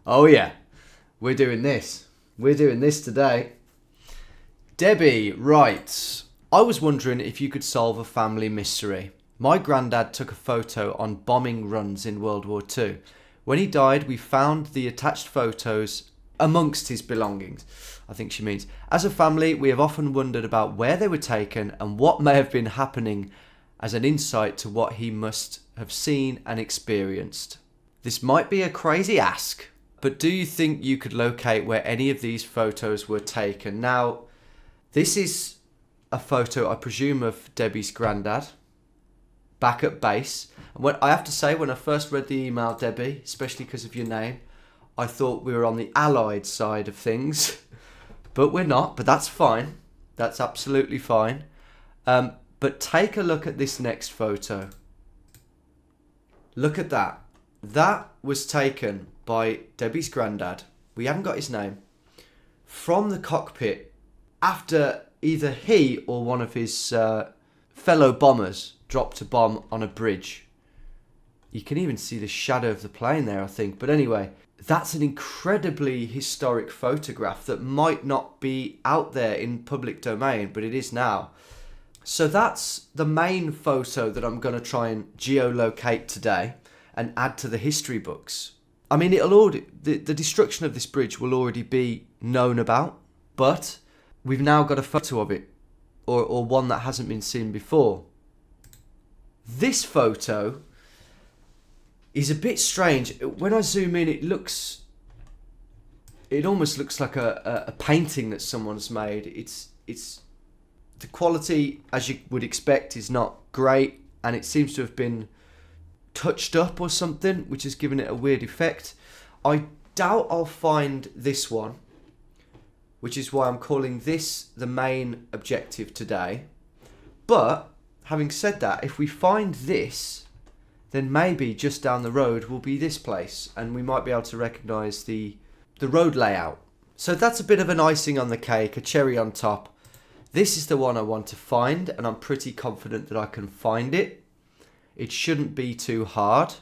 Oh yeah, we're doing this. We're doing this today. Debbie writes, I was wondering if you could solve a family mystery. My granddad took a photo on bombing runs in World War II. When he died, we found the attached photos amongst his belongings. I think she means. As a family, we have often wondered about where they were taken and what may have been happening as an insight to what he must have seen and experienced. This might be a crazy ask, but do you think you could locate where any of these photos were taken? Now, this is a photo, I presume, of Debbie's granddad back at base. And I have to say, when I first read the email, Debbie, especially because of your name, I thought we were on the Allied side of things, but we're not. But that's fine. That's absolutely fine. But take a look at this next photo. Look at that. That was taken by Debbie's granddad. We haven't got his name. From the cockpit after either he or one of his fellow bombers dropped a bomb on a bridge. You can even see the shadow of the plane there, I think. But anyway, that's an incredibly historic photograph that might not be out there in public domain, but it is now. So that's the main photo that I'm going to try and geolocate today and add to the history books. I mean, the destruction of this bridge will already be known about, but we've now got a photo of it, or one that hasn't been seen before. This photo is a bit strange. When I zoom in, it almost looks like a painting that someone's made. It's the quality, as you would expect, is not great, and it seems to have been touched up or something, which has given it a weird effect. I doubt I'll find this one, which is why I'm calling this the main objective today. But having said that, if we find this, then maybe just down the road will be this place, and we might be able to recognise the road layout. So that's a bit of an icing on the cake, a cherry on top. This is the one I want to find, and I'm pretty confident that I can find it. It shouldn't be too hard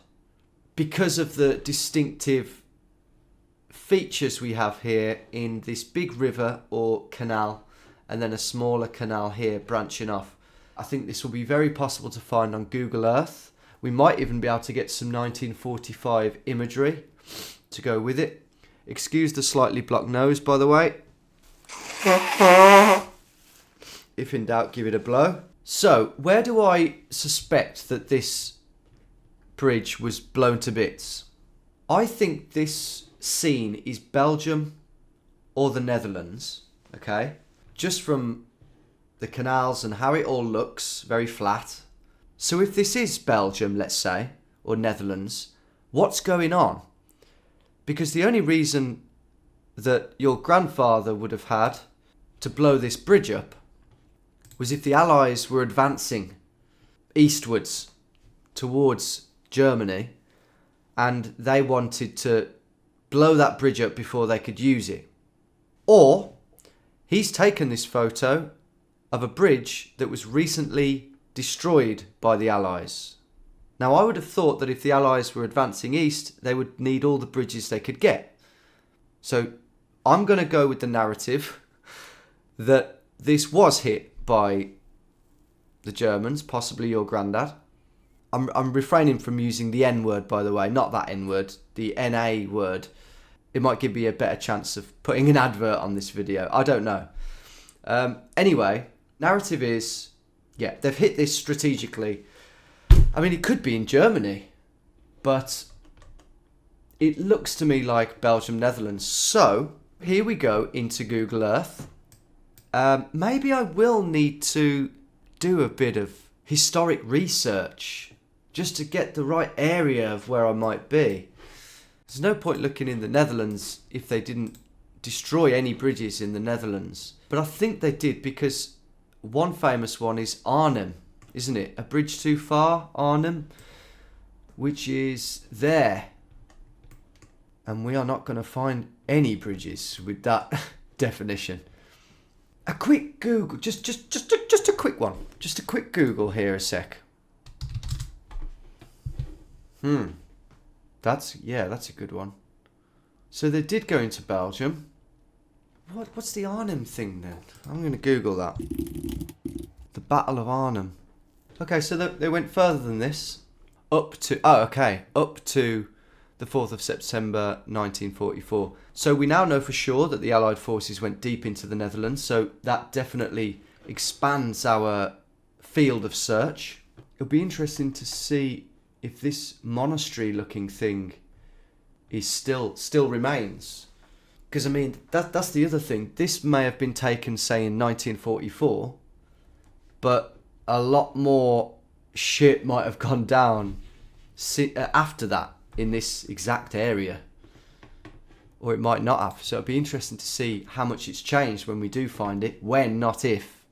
because of the distinctive features we have here in this big river or canal, and then a smaller canal here branching off. I think this will be very possible to find on Google Earth. We might even be able to get some 1945 imagery to go with it. Excuse the slightly blocked nose, by the way. If in doubt, give it a blow. So, where do I suspect that this bridge was blown to bits? I think this scene is Belgium or the Netherlands, okay? Just from the canals and how it all looks, very flat. So if this is Belgium, let's say, or Netherlands, what's going on? Because the only reason that your grandfather would have had to blow this bridge up was if the Allies were advancing eastwards towards Germany and they wanted to blow that bridge up before they could use it. Or he's taken this photo of a bridge that was recently destroyed by the Allies. Now, I would have thought that if the Allies were advancing east, they would need all the bridges they could get. So I'm going to go with the narrative that this was hit by the Germans, possibly your granddad. I'm refraining from using the N word, by the way, not that N word, the NA word. It might give me a better chance of putting an advert on this video. I don't know. Anyway, narrative is, yeah, they've hit this strategically. I mean, it could be in Germany, but it looks to me like Belgium, Netherlands. So here we go into Google Earth. Maybe I will need to do a bit of historic research just to get the right area of where I might be. There's no point looking in the Netherlands if they didn't destroy any bridges in the Netherlands. But I think they did, because one famous one is Arnhem, isn't it? A bridge too far, Arnhem, which is there. And we are not going to find any bridges with that definition. A quick Google, just a quick one. Just a quick Google here a sec. That's a good one. So they did go into Belgium. What's the Arnhem thing then? I'm going to Google that. The Battle of Arnhem. Okay, so they went further than this. Up to the 4th of September 1944. So we now know for sure that the Allied forces went deep into the Netherlands. So that definitely expands our field of search. It'll be interesting to see if this monastery-looking thing is still remains. Because, I mean, that's the other thing. This may have been taken, say, in 1944, but a lot more shit might have gone down after that in this exact area. Or it might not have. So it'll be interesting to see how much it's changed when we do find it. When, not if.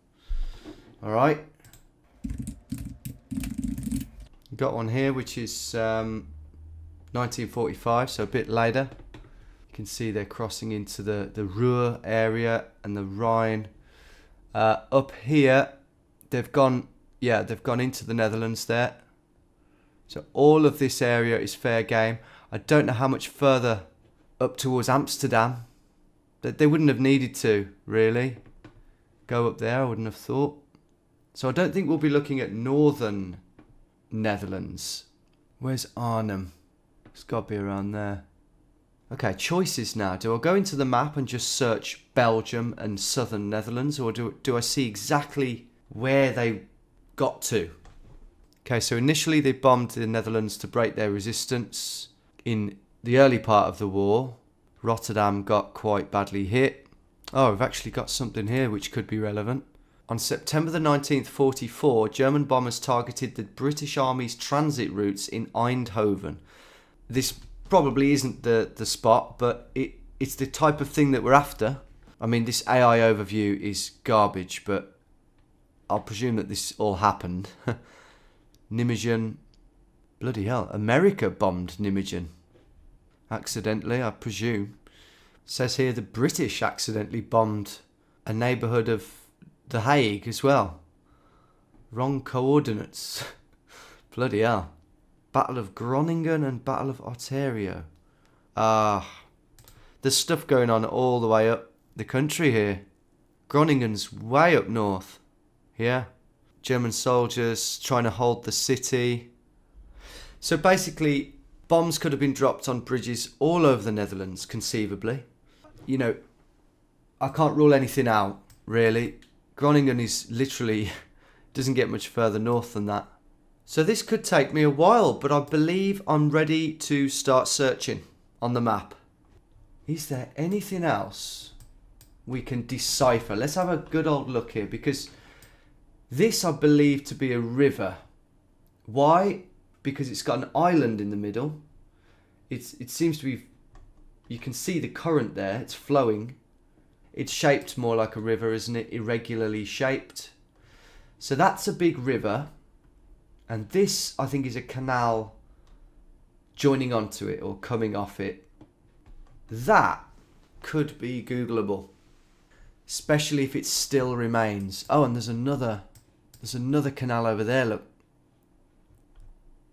Alright. Got one here which is 1945, so a bit later. You can see they're crossing into the Ruhr area and the Rhine. Up here, they've gone into the Netherlands there. So all of this area is fair game. I don't know how much further up towards Amsterdam. They wouldn't have needed to, really, go up there, I wouldn't have thought. So I don't think we'll be looking at northern Netherlands. Where's Arnhem? It's got to be around there. Okay, choices now. Do I go into the map and just search Belgium and southern Netherlands, or do I see exactly where they got to? Okay, so initially they bombed the Netherlands to break their resistance. In the early part of the war, Rotterdam got quite badly hit. Oh, we've actually got something here which could be relevant. On September the 19th, 44, German bombers targeted the British Army's transit routes in Eindhoven. This probably isn't the spot, but it's the type of thing that we're after. I mean, this AI overview is garbage, but I'll presume that this all happened. Nijmegen. Bloody hell. America bombed Nijmegen. Accidentally, I presume. It says here the British accidentally bombed a neighbourhood of The Hague as well. Wrong coordinates. Bloody hell. Battle of Groningen and Battle of Ontario. There's stuff going on all the way up the country here. Groningen's way up north. Yeah. German soldiers trying to hold the city. So basically, bombs could have been dropped on bridges all over the Netherlands, conceivably. You know, I can't rule anything out, really. Groningen is literally, doesn't get much further north than that. So this could take me a while, but I believe I'm ready to start searching on the map. Is there anything else we can decipher? Let's have a good old look here, because this I believe to be a river. Why? Because it's got an island in the middle. It seems to be, you can see the current there, it's flowing. It's shaped more like a river, isn't it? Irregularly shaped. So that's a big river. And this, I think, is a canal joining onto it or coming off it. That could be Googleable. Especially if it still remains. Oh, and there's another canal over there, look.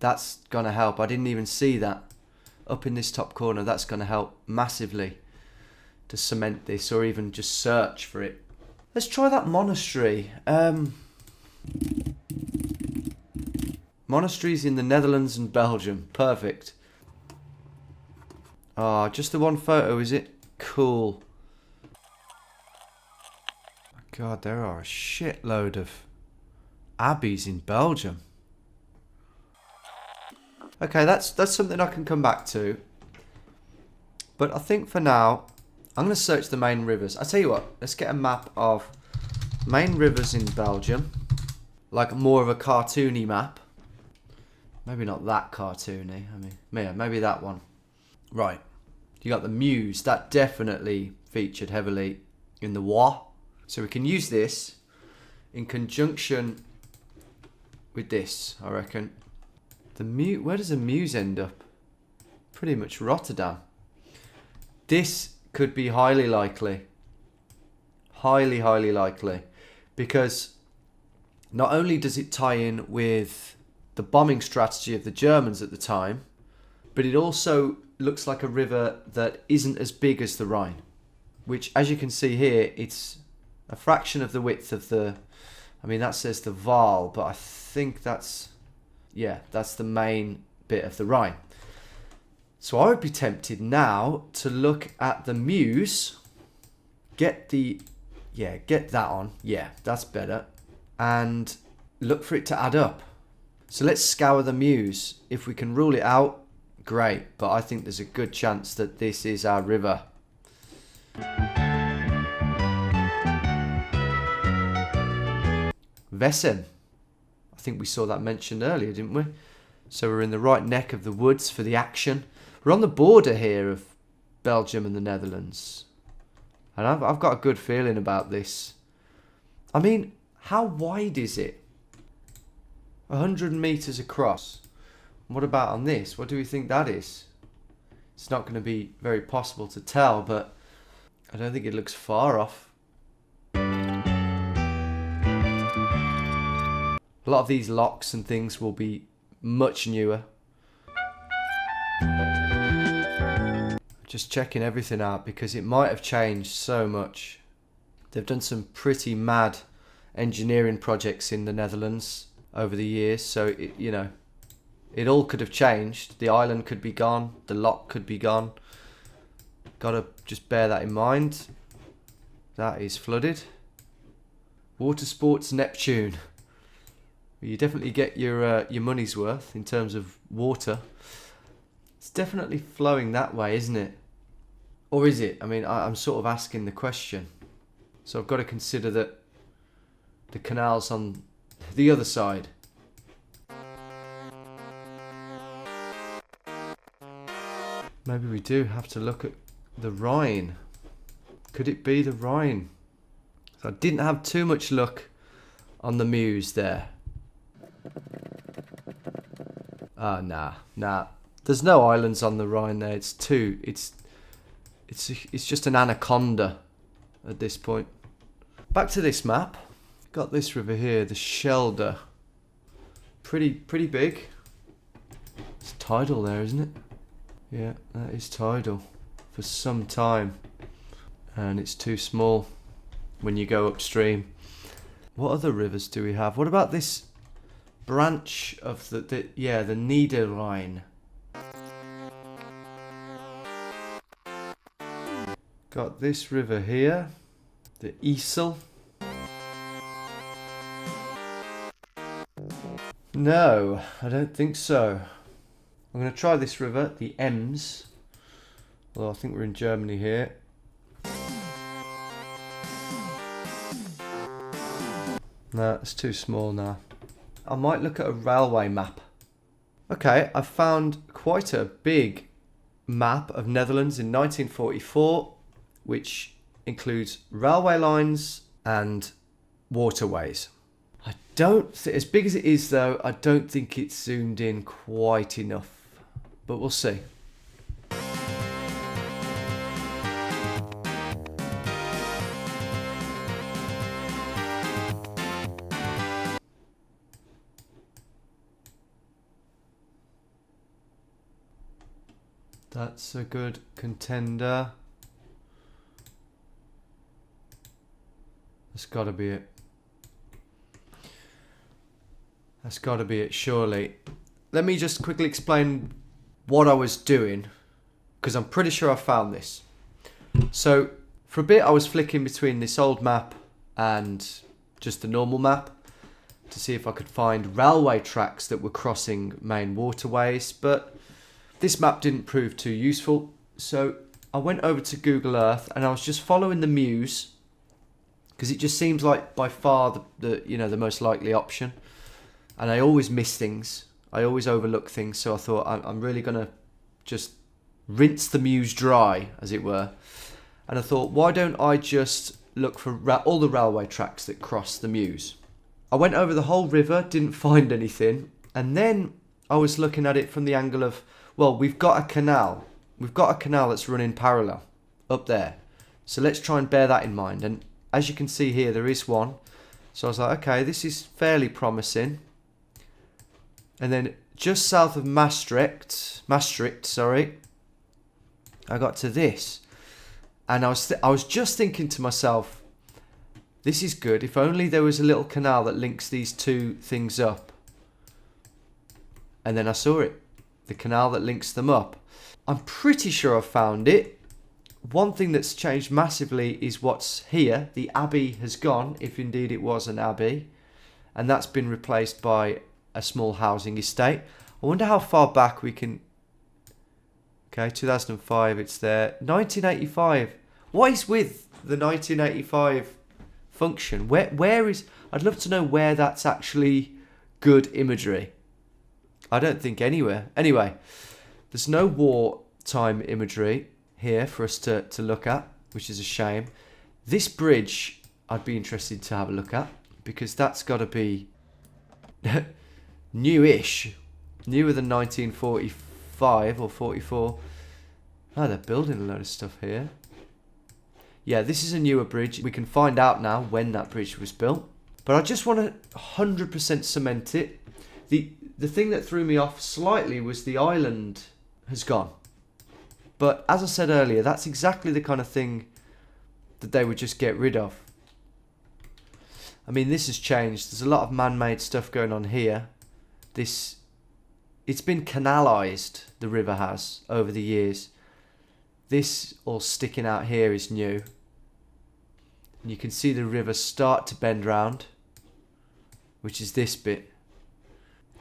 That's going to help. I didn't even see that. Up in this top corner, that's going to help massively to cement this, or even just search for it. Let's try that monastery. Monasteries in the Netherlands and Belgium. Perfect. Ah, just the one photo, is it? Cool. God, there are a shitload of abbeys in Belgium. Okay, that's something I can come back to. But I think for now, I'm going to search the main rivers. I tell you what, let's get a map of main rivers in Belgium. Like more of a cartoony map. Maybe not that cartoony. I mean, yeah, maybe that one. Right. You got the Meuse. That definitely featured heavily in the WWII. So we can use this in conjunction with this, I reckon. The Meuse, where does the Meuse end up? Pretty much Rotterdam. This could be highly likely. Highly, highly likely. Because not only does it tie in with the bombing strategy of the Germans at the time, but it also looks like a river that isn't as big as the Rhine, which, as you can see here, it's a fraction of the width of the, I mean, that says the Waal, but I think that's, yeah, that's the main bit of the Rhine. So I would be tempted now to look at the Meuse, get that on, yeah, that's better, and look for it to add up. So let's scour the Meuse. If we can rule it out, great, but I think there's a good chance that this is our river. Wessem. I think we saw that mentioned earlier, didn't we? So we're in the right neck of the woods for the action. We're on the border here of Belgium and the Netherlands. And I've got a good feeling about this. I mean, how wide is it? 100 meters across. What about on this? What do we think that is? It's not going to be very possible to tell, but I don't think it looks far off. A lot of these locks and things will be much newer. Just checking everything out because it might have changed so much. They've done some pretty mad engineering projects in the Netherlands over the years, so it all could have changed. The island could be gone, the lock could be gone. Gotta just bear that in mind. That is flooded. Water Sports Neptune. You definitely get your money's worth in terms of water. It's definitely flowing that way, isn't it? Or is it? I mean, I'm sort of asking the question. So I've got to consider that the canal's on the other side. Maybe we do have to look at the Rhine. Could it be the Rhine? So I didn't have too much luck on the Meuse there. Ah, nah. There's no islands on the Rhine there. It's just an anaconda at this point. Back to this map. Got this river here, the Schelde. Pretty big. It's tidal there, isn't it? Yeah, that is tidal for some time. And it's too small when you go upstream. What other rivers do we have? What about this branch of the Niederrhein? Got this river here, the Isel. No, I don't think so. I'm going to try this river, the Ems. Well, I think we're in Germany here. No, it's too small now. I might look at a railway map. Okay, I found quite a big map of Netherlands in 1944, which includes railway lines and waterways. I don't think, as big as it is though, I don't think it's zoomed in quite enough, but we'll see. That's a good contender. That's got to be it. That's got to be it, surely. Let me just quickly explain what I was doing, because I'm pretty sure I found this. So, for a bit I was flicking between this old map and just the normal map to see if I could find railway tracks that were crossing main waterways, but this map didn't prove too useful. So I went over to Google Earth and I was just following the Meuse, because it just seems like by far the most likely option. And I always miss things. I always overlook things. So I thought I'm really going to just rinse the Meuse dry, as it were. And I thought, why don't I just look for all the railway tracks that cross the Meuse? I went over the whole river, didn't find anything. And then I was looking at it from the angle of, well, we've got a canal. We've got a canal that's running parallel up there. So let's try and bear that in mind. And as you can see here, there is one. So I was like, okay, this is fairly promising. And then just south of Maastricht, sorry, I got to this. And I was just thinking to myself, this is good. If only there was a little canal that links these two things up. And then I saw it. The canal that links them up. I'm pretty sure I found it. One thing that's changed massively is what's here. The abbey has gone, if indeed it was an abbey. And that's been replaced by a small housing estate. I wonder how far back we can... Okay, 2005, it's there. 1985. What is with the 1985 function? Where is... I'd love to know where that's actually good imagery. I don't think anywhere. Anyway, there's no wartime imagery here for us to look at, which is a shame. This bridge, I'd be interested to have a look at, because that's got to be newish. Newer than 1945 or 44. Oh, they're building a load of stuff here. Yeah, this is a newer bridge. We can find out now when that bridge was built. But I just want to 100% cement it. The thing that threw me off slightly was the island has gone. But as I said earlier, that's exactly the kind of thing that they would just get rid of. I mean, this has changed. There's a lot of man-made stuff going on here. It's been canalised, the river has, over the years. This all sticking out here is new. And you can see the river start to bend round, which is this bit.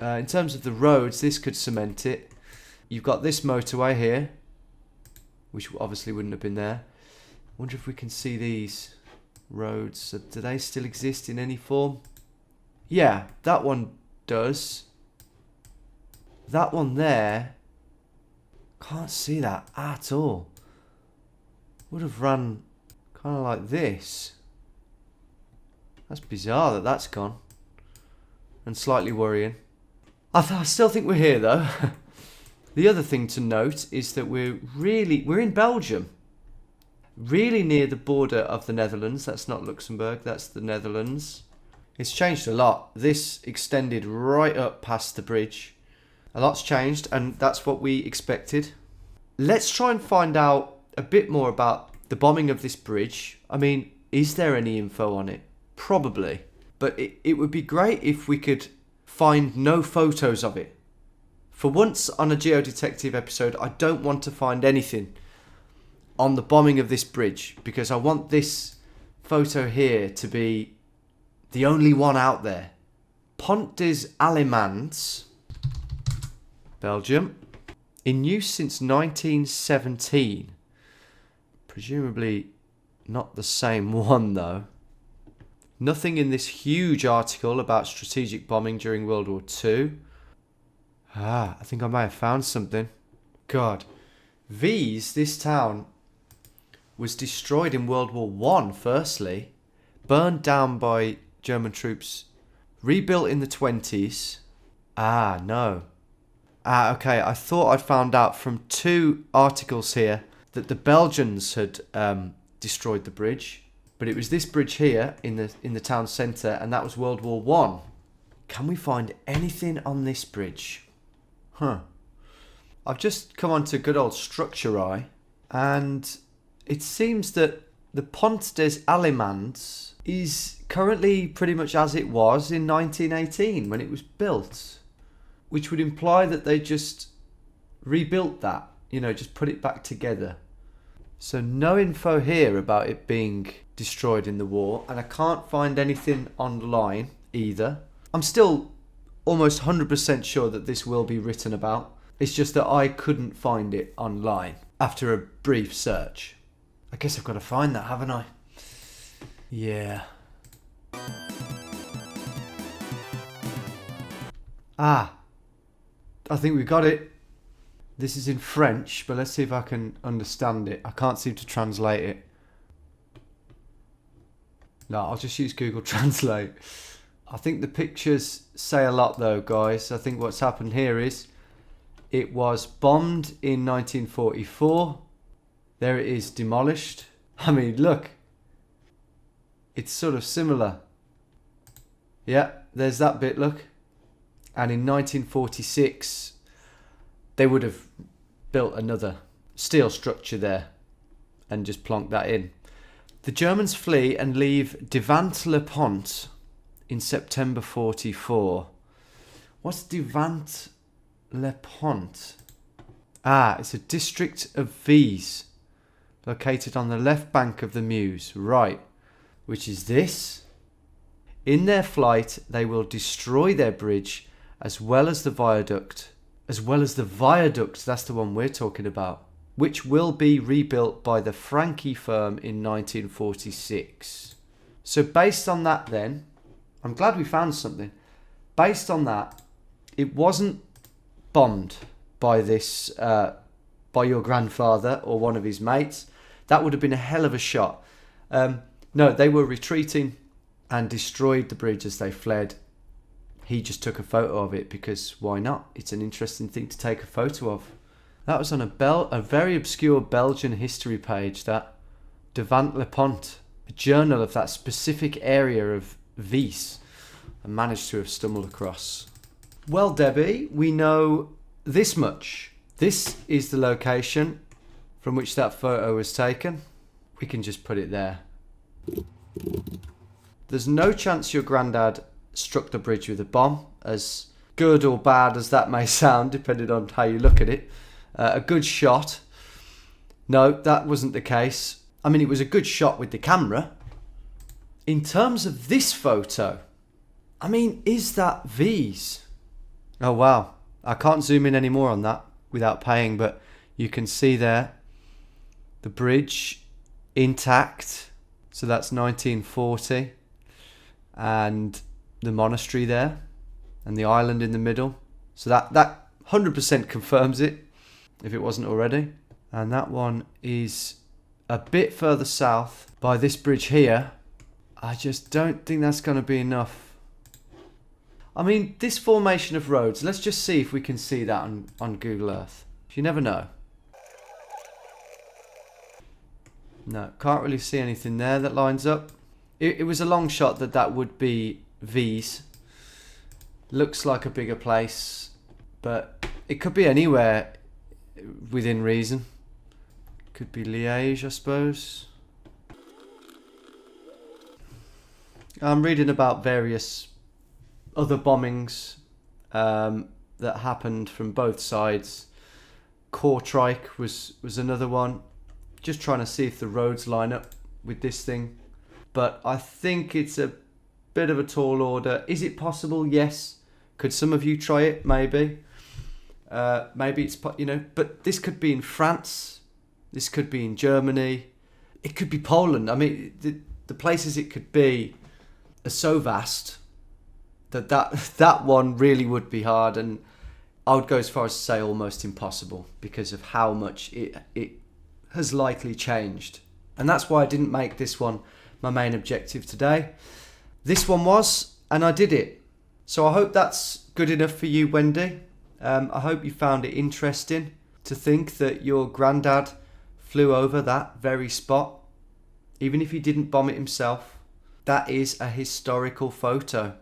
In terms of the roads, this could cement it. You've got this motorway here, which obviously wouldn't have been there. I wonder if we can see these roads. Do they still exist in any form? Yeah, that one does. That one there, can't see that at all. Would have run kind of like this. That's bizarre that that's gone. And slightly worrying. I still think we're here though. The other thing to note is that we're in Belgium. Really near the border of the Netherlands. That's not Luxembourg, that's the Netherlands. It's changed a lot. This extended right up past the bridge. A lot's changed, and that's what we expected. Let's try and find out a bit more about the bombing of this bridge. I mean, is there any info on it? Probably. But it would be great if we could find no photos of it. For once on a Geo Detective episode, I don't want to find anything on the bombing of this bridge, because I want this photo here to be the only one out there. Pont des Allemands, Belgium, in use since 1917. Presumably not the same one though. Nothing in this huge article about strategic bombing during World War II. I think I may have found something. God. Wies, this town, was destroyed in World War I firstly. Burned down by German troops. Rebuilt in the 20s. No. Okay, I thought I'd found out from two articles here that the Belgians had destroyed the bridge. But it was this bridge here in the town centre, and that was World War I. Can we find anything on this bridge? I've just come onto good old StructureEye, and it seems that the Pont des Allemands is currently pretty much as it was in 1918 when it was built, which would imply that they just rebuilt that, just put it back together. So no info here about it being destroyed in the war, and I can't find anything online either. I'm still almost 100% sure that this will be written about. It's just that I couldn't find it online after a brief search. I guess I've got to find that, haven't I? Yeah. I think we got it. This is in French, but let's see if I can understand it. I can't seem to translate it. No, I'll just use Google Translate. I think the pictures say a lot though, guys. I think what's happened here is it was bombed in 1944. There it is, demolished. I mean, look. It's sort of similar. Yeah, there's that bit, look. And in 1946, they would have built another steel structure there and just plonked that in. The Germans flee and leave Devant-le-Pont in September 44. What's Devant-le-Pont? It's a district of Vise, located on the left bank of the Meuse. Right, which is this. In their flight, they will destroy their bridge as well as the viaduct. As well as the viaduct, that's the one we're talking about, which will be rebuilt by the Franke firm in 1946. So based on that then, I'm glad we found something. Based on that, it wasn't bombed by this, by your grandfather or one of his mates. That would have been a hell of a shot. No, they were retreating and destroyed the bridge as they fled. He just took a photo of it because why not? It's an interesting thing to take a photo of. That was on a very obscure Belgian history page, that Devant-le-Pont, a journal of that specific area of Vise, I managed to have stumbled across. Well, Debbie, we know this much. This is the location from which that photo was taken. We can just put it there. There's no chance your granddad struck the bridge with a bomb, as good or bad as that may sound, depending on how you look at it. A good shot. No, that wasn't the case. I mean, it was a good shot with the camera. In terms of this photo, I mean, is that V's? Oh, wow. I can't zoom in any more on that without paying, but you can see there the bridge intact. So that's 1940. And the monastery there and the island in the middle. So that 100% confirms it, if it wasn't already. And that one is a bit further south by this bridge here. I just don't think that's going to be enough. I mean, this formation of roads, let's just see if we can see that on Google Earth. You never know. No, can't really see anything there that lines up. It was a long shot that would be V's. Looks like a bigger place, but it could be anywhere within reason. Could be Liège, I suppose. I'm reading about various other bombings that happened from both sides. Kortrijk was another one. Just trying to see if the roads line up with this thing. But I think it's a bit of a tall order. Is it possible? Yes. Could some of you try it? Maybe. Maybe it's, but this could be in France. This could be in Germany. It could be Poland. I mean, the places it could be are so vast that one really would be hard. And I would go as far as to say almost impossible because of how much it has likely changed. And that's why I didn't make this one my main objective today. This one was, and I did it. So I hope that's good enough for you, Wendy. I hope you found it interesting to think that your granddad flew over that very spot. Even if he didn't bomb it himself, that is a historical photo.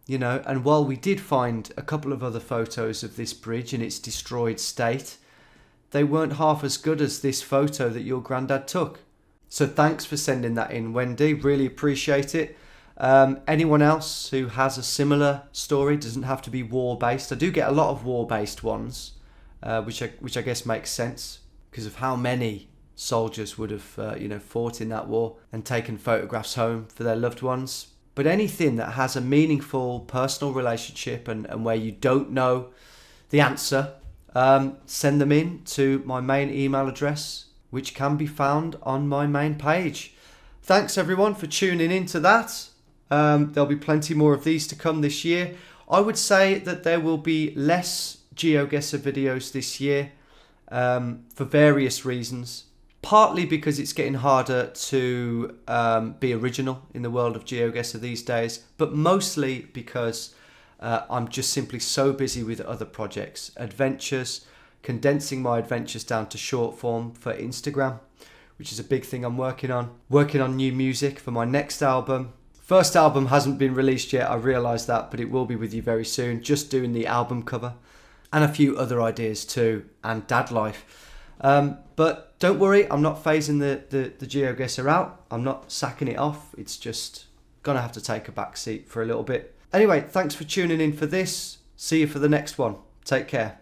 And while we did find a couple of other photos of this bridge in its destroyed state, they weren't half as good as this photo that your granddad took. So thanks for sending that in, Wendy. Really appreciate it. Anyone else who has a similar story, doesn't have to be war-based. I do get a lot of war-based ones, which I guess makes sense because of how many soldiers would have fought in that war and taken photographs home for their loved ones. But anything that has a meaningful personal relationship and where you don't know the answer, send them in to my main email address, which can be found on my main page. Thanks everyone for tuning into that. There'll be plenty more of these to come this year. I would say that there will be less GeoGuessr videos this year for various reasons. Partly because it's getting harder to be original in the world of GeoGuessr these days, but mostly because I'm just simply so busy with other projects, adventures, condensing my adventures down to short form for Instagram, which is a big thing I'm working on. Working on new music for my next album, First album hasn't been released yet, I realise that, but it will be with you very soon. Just doing the album cover and a few other ideas too, and dad life. But don't worry, I'm not phasing the GeoGuessr out. I'm not sacking it off. It's just gonna have to take a back seat for a little bit. Anyway, thanks for tuning in for this. See you for the next one. Take care.